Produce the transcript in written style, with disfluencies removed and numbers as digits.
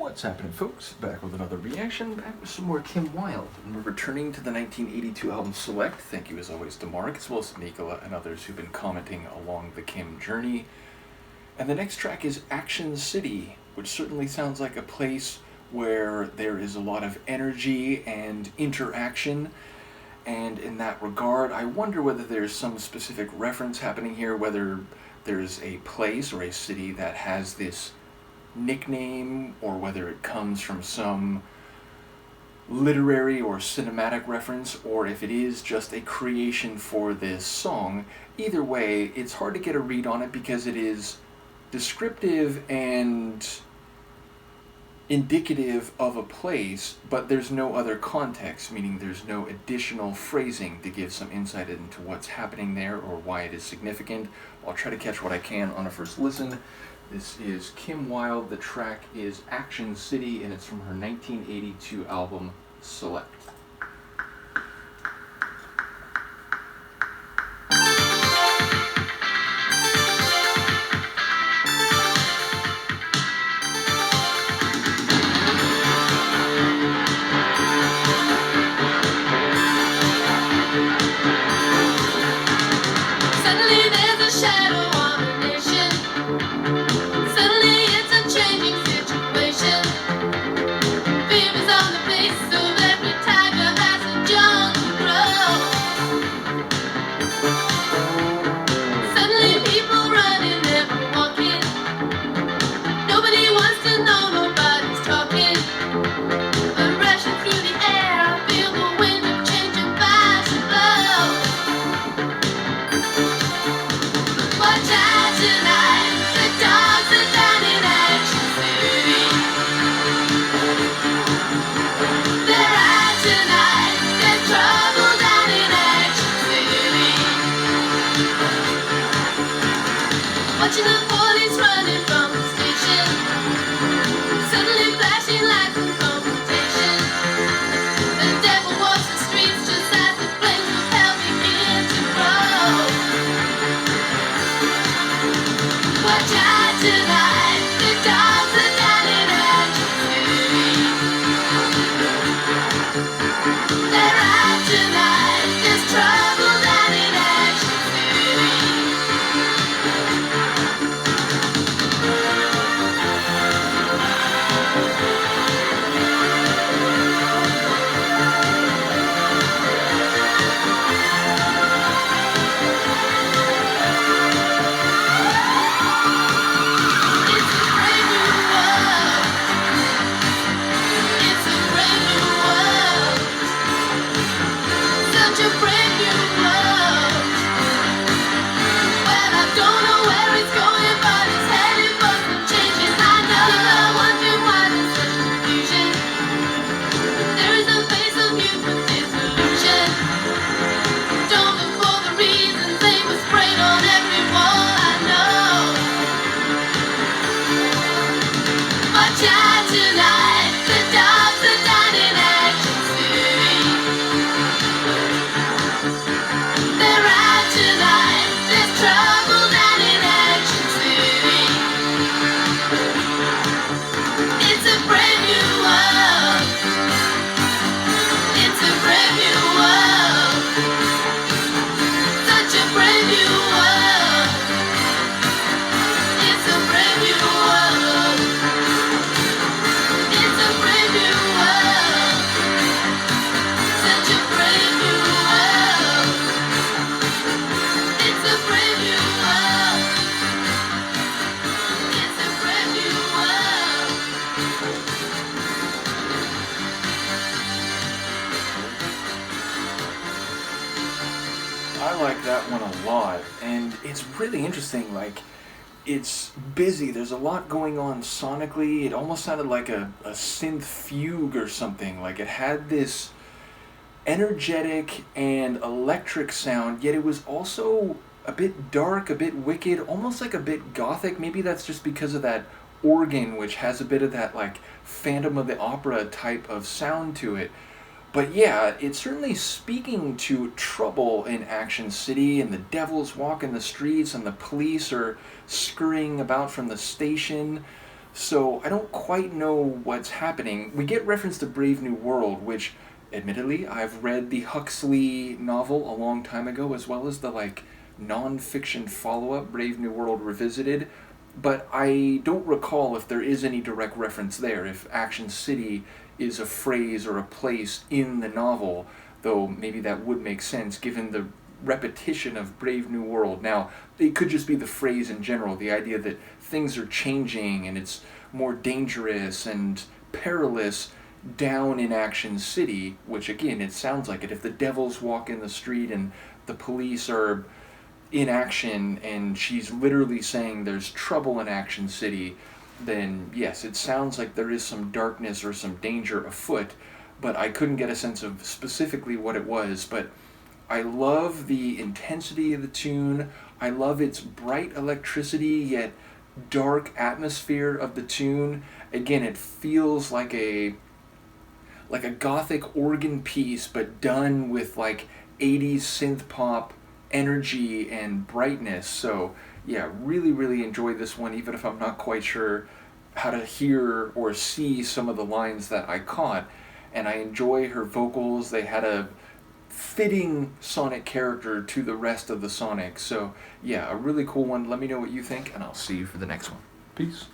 What's happening, folks? Back with another reaction, back with some more Kim Wilde. And we're returning to the 1982 album Select. Thank you as always to Mark, as well as to Mikola and others who've been commenting along the Kim journey. And the next track is Action City, which certainly sounds like a place where there is a lot of energy and interaction. And in that regard, I wonder whether there's some specific reference happening here, whether there's a place or a city that has this nickname, or whether it comes from some literary or cinematic reference, or if it is just a creation for this song. Either way, it's hard to get a read on it because it is descriptive and indicative of a place, but there's no other context, meaning there's no additional phrasing to give some insight into what's happening there or why it is significant. I'll try to catch what I can on a first listen. This is Kim Wilde. The track is Action City, and it's from her 1982 album Select. Watching the police running from the station, suddenly flashing lights and confrontation. The devil walks the streets just as the flames of hell begin to grow. Watch out tonight, the dogs are down in Action City. They're out tonight, there's trouble down in Action City. I like that one a lot, and it's really interesting. Like, it's busy, there's a lot going on sonically. It almost sounded like a synth fugue or something. Like, it had this energetic and electric sound, yet it was also a bit dark, a bit wicked, almost like a bit gothic. Maybe that's just because of that organ, which has a bit of that like Phantom of the Opera type of sound to it. But yeah, it's certainly speaking to trouble in Action City, and the devils walking the streets, and the police are scurrying about from the station. So I don't quite know what's happening. We get reference to Brave New World, which, admittedly, I've read the Huxley novel a long time ago, as well as the non-fiction follow-up, Brave New World Revisited. But I don't recall if there is any direct reference there, if Action City is a phrase or a place in the novel, though maybe that would make sense given the repetition of Brave New World. Now, it could just be the phrase in general, the idea that things are changing and it's more dangerous and perilous down in Action City, which again, it sounds like it. If the devils walk in the street and the police are in action and she's literally saying there's trouble in Action City, then yes, it sounds like there is some darkness or some danger afoot, but I couldn't get a sense of specifically what it was. But I love the intensity of the tune. I love its bright electricity yet dark atmosphere of the tune. Again, it feels like a gothic organ piece, but done with 80s synth pop energy and brightness. So yeah, really, really enjoyed this one, even if I'm not quite sure how to hear or see some of the lines that I caught. And I enjoy her vocals. They had a fitting Sonic character to the rest of the Sonic. So yeah, a really cool one. Let me know what you think, and I'll see you for the next one. Peace.